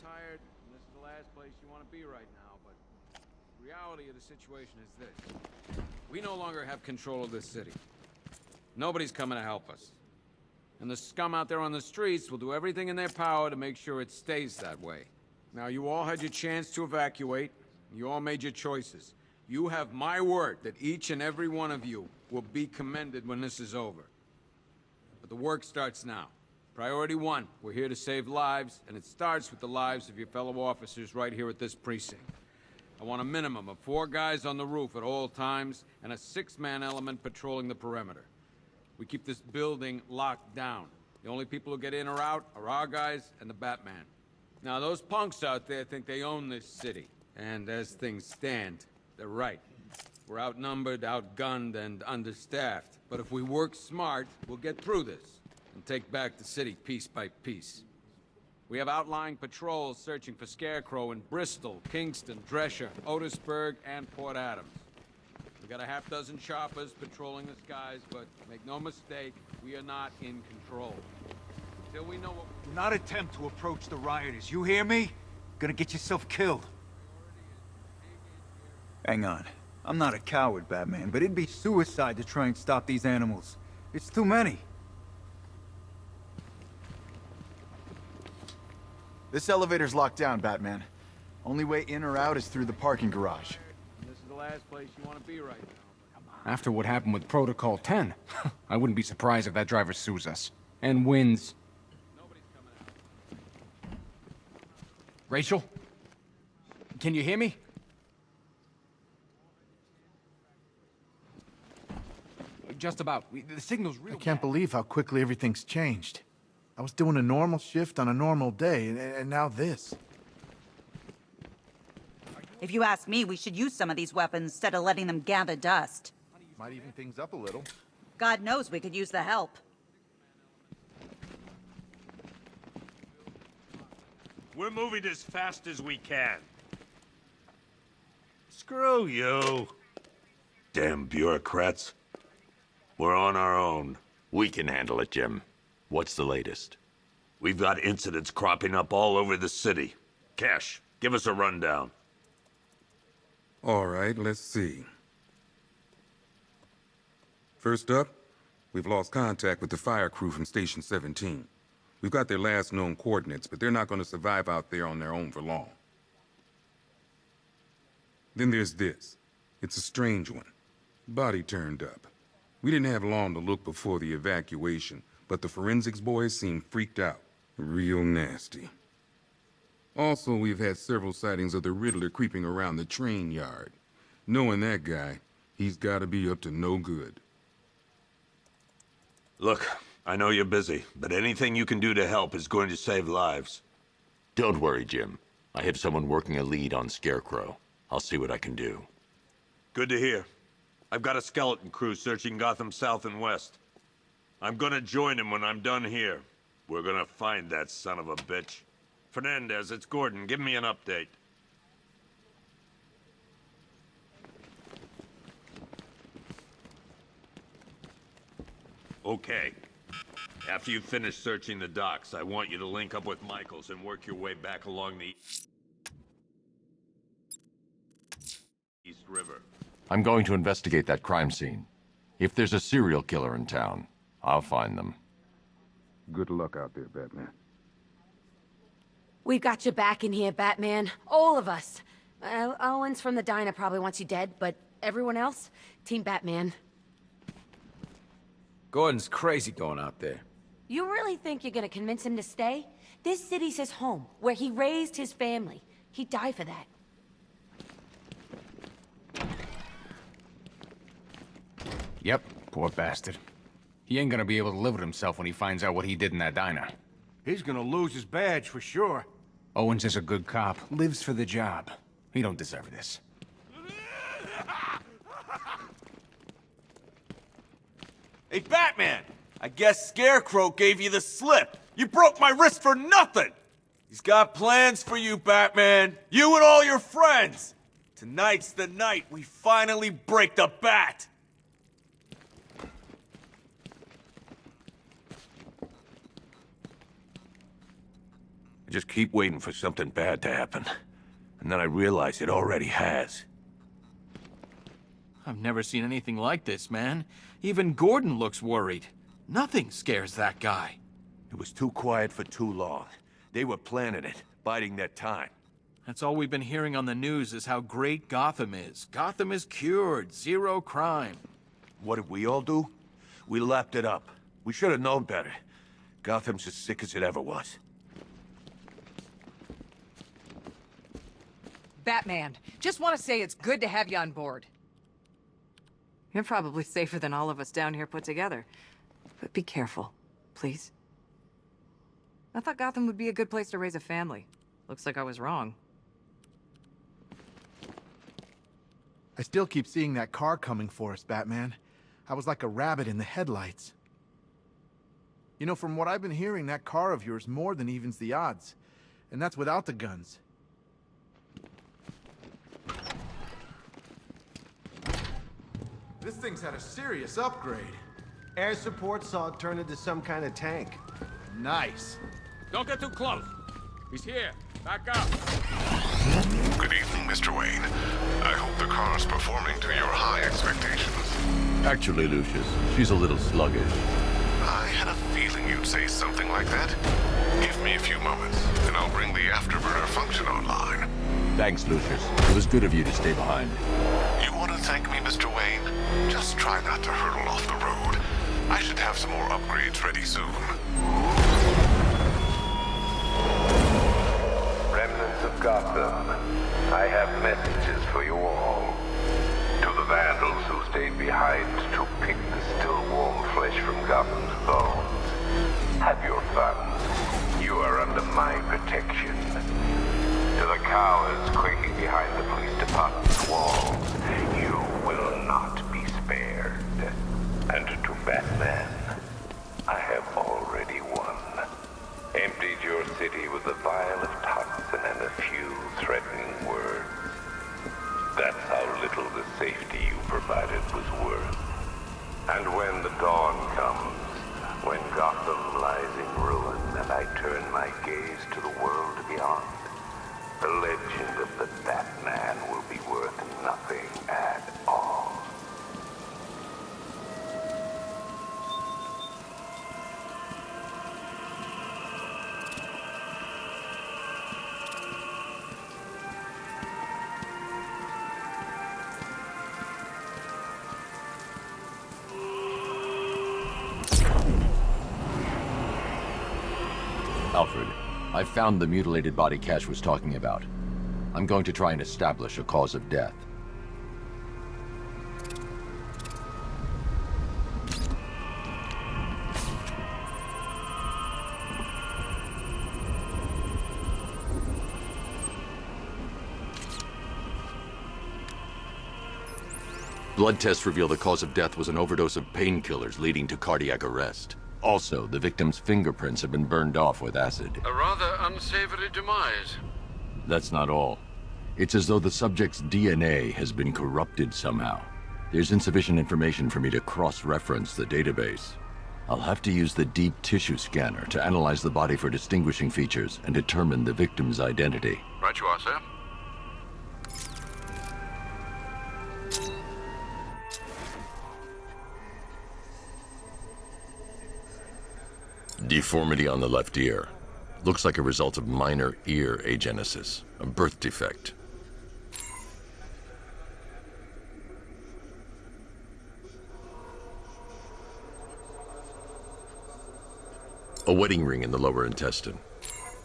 tired, and this is the last place you want to be right now, but the reality of the situation is this. We no longer have control of this city. Nobody's coming to help us. And the scum out there on the streets will do everything in their power to make sure it stays that way. Now, you all had your chance to evacuate. You all made your choices. You have my word that each and every one of you will be commended when this is over. But the work starts now. Priority one, we're here to save lives, and it starts with the lives of your fellow officers right here at this precinct. I want a minimum of 4 guys on the roof at all times, and a 6-man element patrolling the perimeter. We keep this building locked down. The only people who get in or out are our guys and the Batman. Now, those punks out there think they own this city, and as things stand, they're right. We're outnumbered, outgunned, and understaffed. But if we work smart, we'll get through this and take back the city piece by piece. We have outlying patrols searching for Scarecrow in Bristol, Kingston, Drescher, Otisburg, and Port Adams. We got a half-dozen choppers patrolling the skies, but make no mistake, we are not in control. Until we know what... Do not attempt to approach the rioters, you hear me? Gonna get yourself killed. Hang on. I'm not a coward, Batman, but it'd be suicide to try and stop these animals. It's too many. This elevator's locked down, Batman. Only way in or out is through the parking garage. This is the last place you want to be right now. After what happened with Protocol 10, I wouldn't be surprised if that driver sues us. And wins. Nobody's coming out. Rachel? Can you hear me? Just about. The signal's real I can't bad. believe how quickly everything's changed. I was doing a normal shift on a normal day, and now this. If you ask me, we should use some of these weapons instead of letting them gather dust. Might even things up a little. God knows we could use the help. We're moving as fast as we can. Screw you. Damn bureaucrats. We're on our own. We can handle it, Jim. What's the latest? We've got incidents cropping up all over the city. Cash, give us a rundown. All right, let's see. First up, we've lost contact with the fire crew from Station 17. We've got their last known coordinates, but they're not going to survive out there on their own for long. Then there's this. It's a strange one. Body turned up. We didn't have long to look before the evacuation, but the forensics boys seemed freaked out. Real nasty. Also, we've had several sightings of the Riddler creeping around the train yard. Knowing that guy, he's got to be up to no good. Look, I know you're busy, but anything you can do to help is going to save lives. Don't worry, Jim. I have someone working a lead on Scarecrow. I'll see what I can do. Good to hear. I've got a skeleton crew searching Gotham South and West. I'm gonna join him when I'm done here. We're gonna find that son of a bitch. Fernandez, it's Gordon. Give me an update. Okay. After you finish searching the docks, I want you to link up with Michaels and work your way back along the East River. I'm going to investigate that crime scene. If there's a serial killer in town, I'll find them. Good luck out there, Batman. We've got you back in here, Batman. All of us. Owens from the diner probably wants you dead, but everyone else? Team Batman. Gordon's crazy going out there. You really think you're gonna convince him to stay? This city's his home, where he raised his family. He'd die for that. Yep, poor bastard. He ain't gonna be able to live with himself when he finds out what he did in that diner. He's gonna lose his badge for sure. Owens is a good cop, lives for the job. He don't deserve this. Hey, Batman! I guess Scarecrow gave you the slip. You broke my wrist for nothing! He's got plans for you, Batman. You and all your friends. Tonight's the night we finally break the bat. I just keep waiting for something bad to happen. And then I realize it already has. I've never seen anything like this, man. Even Gordon looks worried. Nothing scares that guy. It was too quiet for too long. They were planning it, biding their time. That's all we've been hearing on the news is how great Gotham is. Gotham is cured, zero crime. What did we all do? We lapped it up. We should have known better. Gotham's as sick as it ever was. Batman, just want to say it's good to have you on board. You're probably safer than all of us down here put together. But be careful, please. I thought Gotham would be a good place to raise a family. Looks like I was wrong. I still keep seeing that car coming for us, Batman. I was like a rabbit in the headlights. You know, from what I've been hearing, that car of yours more than evens the odds. And that's without the guns. This thing's had a serious upgrade. Air support saw it turn into some kind of tank. Nice. Don't get too close. He's here. Back up. Good evening, Mr. Wayne. I hope the car's performing to your high expectations. Actually, Lucius, she's a little sluggish. I had a feeling you'd say something like that. Give me a few moments, and I'll bring the afterburner function online. Thanks, Lucius. It was good of you to stay behind. You want to thank me, Mr. Wayne? Just try not to hurtle off the road. I should have some more upgrades ready soon. Remnants of Gotham, I have messages for you all. To the vandals who stayed behind to pick the still warm flesh from Gotham's bones, have your fun. You are under my protection. To the cowards quaking behind the police department's walls, you will not be spared. And to Batman, I have already won. Emptied your city with a vial of toxin and a few threatening words. That's how little the safety you provided was worth. And when the dawn comes, when Gotham lies in ruin and I turn my gaze to the world beyond, the legend of the Batman will be worth nothing at all. Alfred, I found the mutilated body Cash was talking about. I'm going to try and establish a cause of death. Blood tests reveal the cause of death was an overdose of painkillers leading to cardiac arrest. Also, the victim's fingerprints have been burned off with acid. A rather unsavory demise. That's not all. It's as though the subject's DNA has been corrupted somehow. There's insufficient information for me to cross-reference the database. I'll have to use the deep tissue scanner to analyze the body for distinguishing features and determine the victim's identity. Right you are, sir. Deformity on the left ear. Looks like a result of minor ear agenesis, a birth defect. A wedding ring in the lower intestine.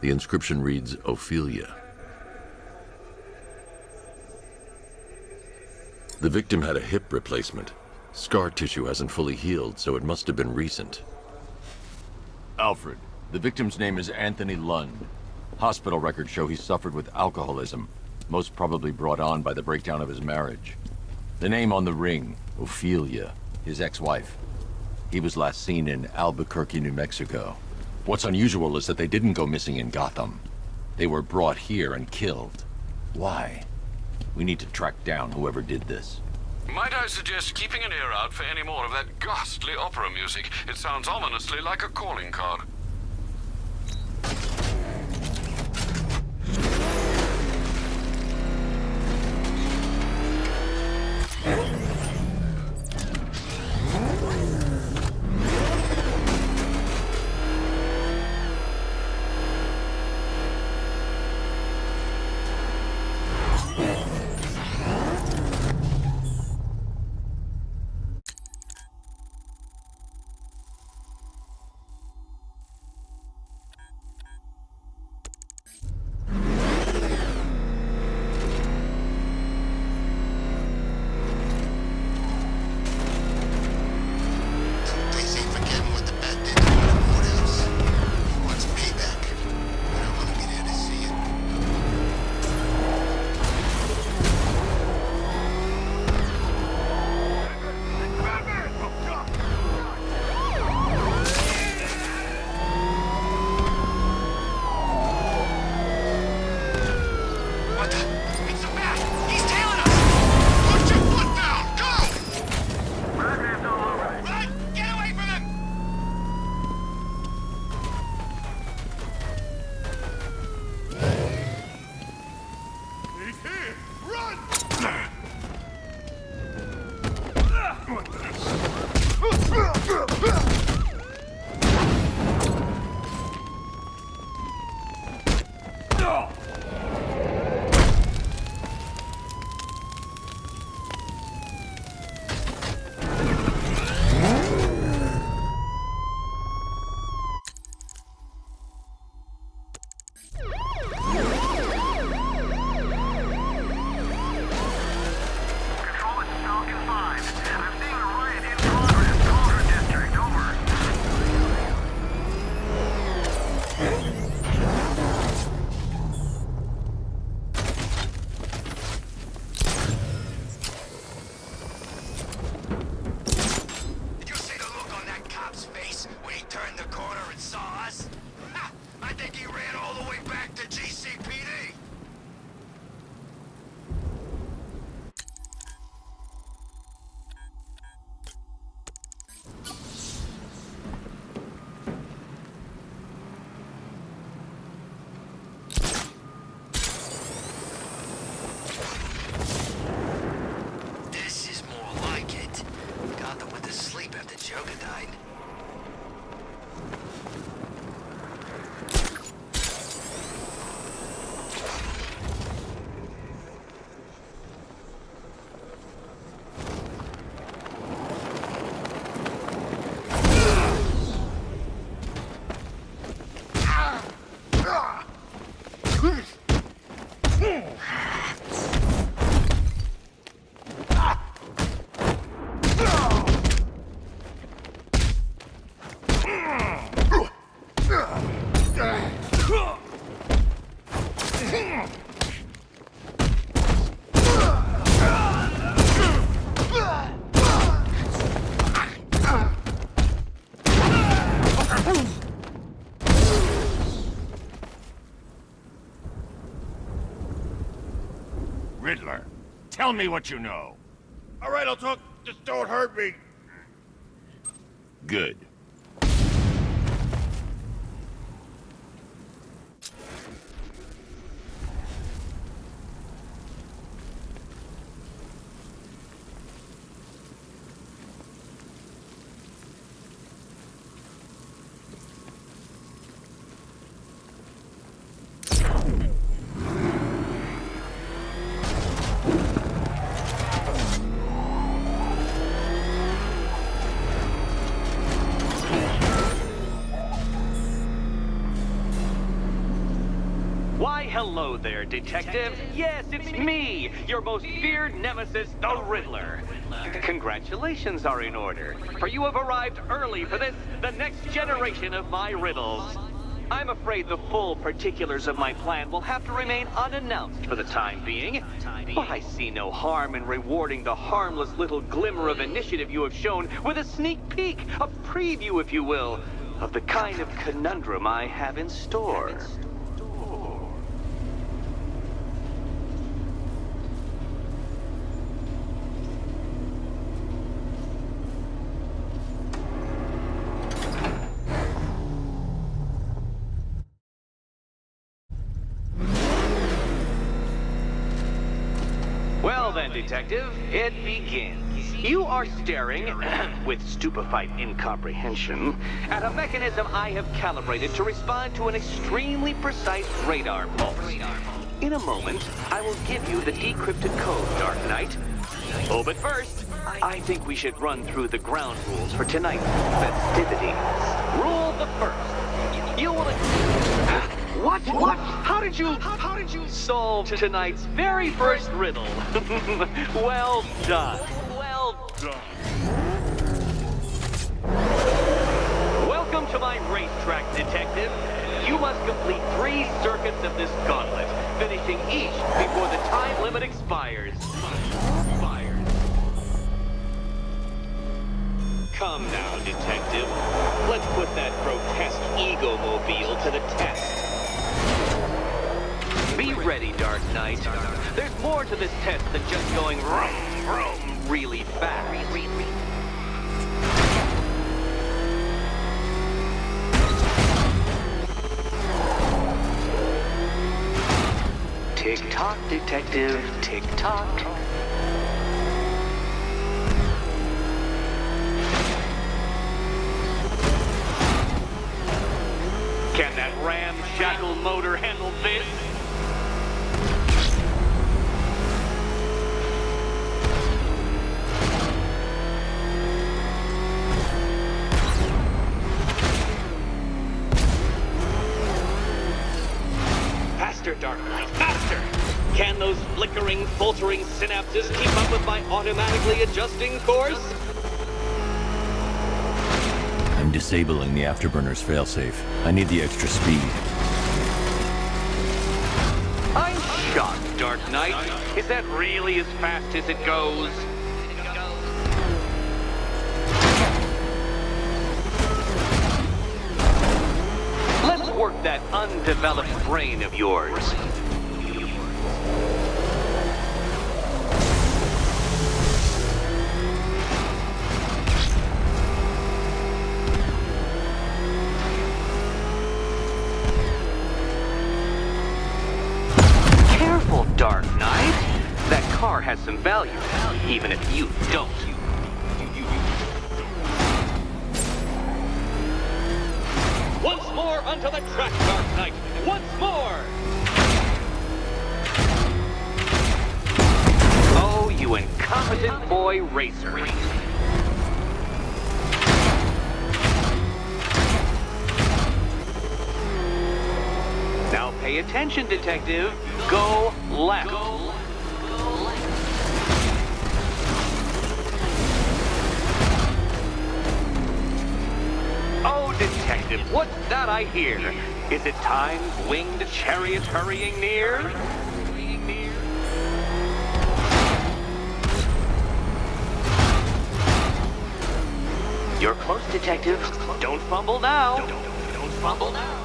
The inscription reads, Ophelia. The victim had a hip replacement. Scar tissue hasn't fully healed, so it must have been recent. Alfred, the victim's name is Anthony Lund. Hospital records show he suffered with alcoholism, most probably brought on by the breakdown of his marriage. The name on the ring, Ophelia, his ex-wife. He was last seen in Albuquerque, New Mexico. What's unusual is that they didn't go missing in Gotham. They were brought here and killed. Why? We need to track down whoever did this. Might I suggest keeping an ear out for any more of that ghastly opera music? It sounds ominously like a calling card. Riddler, tell me what you know. All right, I'll talk. Just don't hurt me. Good. Hello there, Detective. Yes, it's me, your most feared nemesis, the Riddler. Congratulations are in order, for you have arrived early for this, the next generation of my riddles. I'm afraid the full particulars of my plan will have to remain unannounced for the time being, but I see no harm in rewarding the harmless little glimmer of initiative you have shown with a sneak peek, a preview, if you will, of the kind of conundrum I have in store. Well then, Detective, it begins. You are staring, with stupefied incomprehension, at a mechanism I have calibrated to respond to an extremely precise radar pulse. In a moment, I will give you the decrypted code, Dark Knight. Oh, but first, I think we should run through the ground rules for tonight's festivities. Rule the first. You will... What? How did you solve tonight's very first riddle? Well done. Well done. Welcome to my racetrack, Detective. You must complete 3 circuits of this gauntlet, finishing each before the time limit expires. Come now, Detective. Let's put that grotesque ego-mobile to the test. Be ready, Dark Knight. There's more to this test than just going vroom, vroom really fast. Tick-tock, Detective, tick-tock. Can that ramshackle motor handle this? Dark Knight, faster! Can those flickering, faltering synapses keep up with my automatically adjusting course? I'm disabling the afterburner's failsafe. I need the extra speed. I'm shocked, Dark Knight. Is that really as fast as it goes? Let's work that undeveloped brain of yours. Careful, Dark Knight. That car has some value, even if you don't. Once more onto the track, Dark Knight! Once more! Oh, you incompetent boy racer. Now pay attention, detective. Go left. Oh, detective, what's that I hear? Is it time's winged chariot hurrying near? You're close, detective. Don't fumble now. Don't fumble now.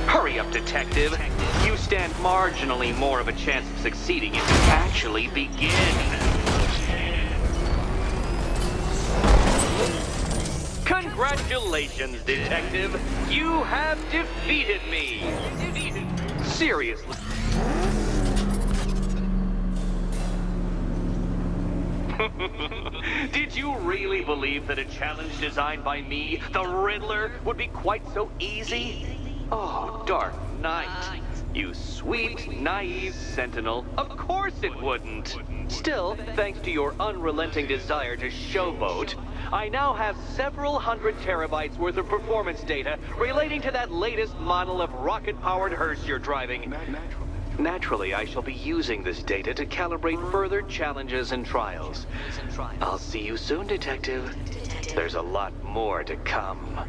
Hurry up, detective. You stand marginally more of a chance of succeeding if you actually begin. Congratulations, detective. You have defeated me. Seriously. Did you really believe that a challenge designed by me, the Riddler, would be quite so easy? Oh, Dark Knight. You sweet, naive sentinel. Of course it wouldn't. Still, thanks to your unrelenting desire to showboat, I now have several hundred terabytes worth of performance data relating to that latest model of rocket-powered hearse you're driving. Naturally, I shall be using this data to calibrate further challenges and trials. I'll see you soon, detective. There's a lot more to come.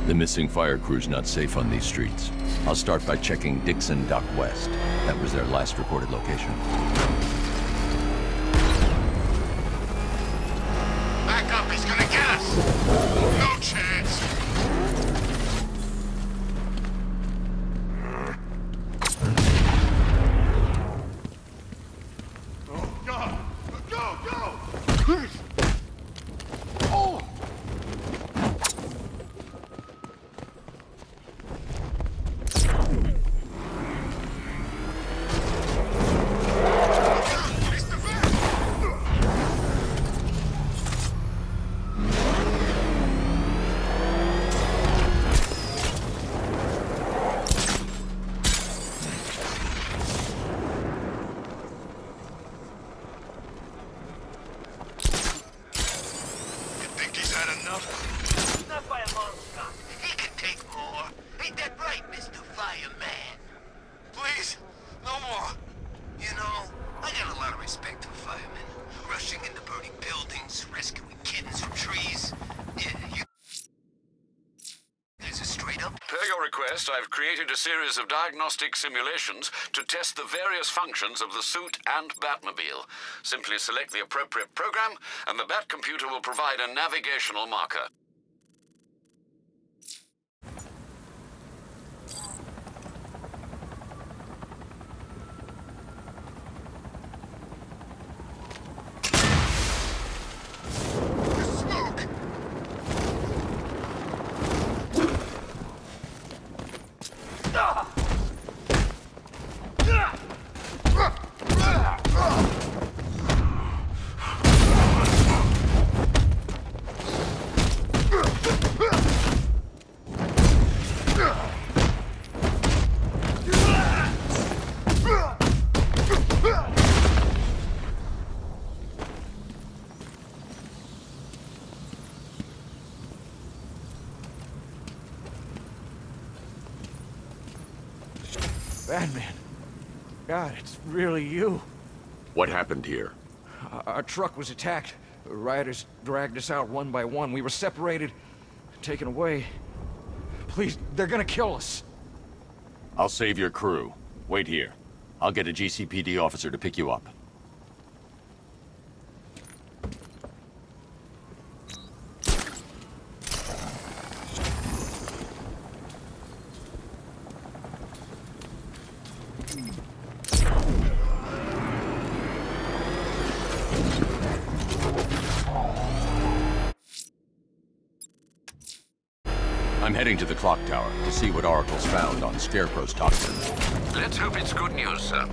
The missing fire crew's not safe on these streets. I'll start by checking Dixon Dock West. That was their last recorded location. Back up, he's gonna get us! No chance! Oh, God! Go, go! Oh! Not by a long shot. He can take more. Ain't that right, Mr. Fireman? Please, no more. You know, I got a lot of respect for firemen. Rushing into burning buildings, rescuing kittens from trees. Yeah, you... There's a straight up... Per your request, I've created a series of diagnostic simulations to test the various functions of the suit and Batmobile. Simply select the appropriate program, and the Bat computer will provide a navigational marker. Batman. God, it's really you. What happened here? Our truck was attacked. Rioters dragged us out one by one. We were separated, taken away. Please, they're gonna kill us. I'll save your crew. Wait here. I'll get a GCPD officer to pick you up. I'm heading to the clock tower to see what Oracle's found on Scarecrow's toxin. Let's hope it's good news, sir.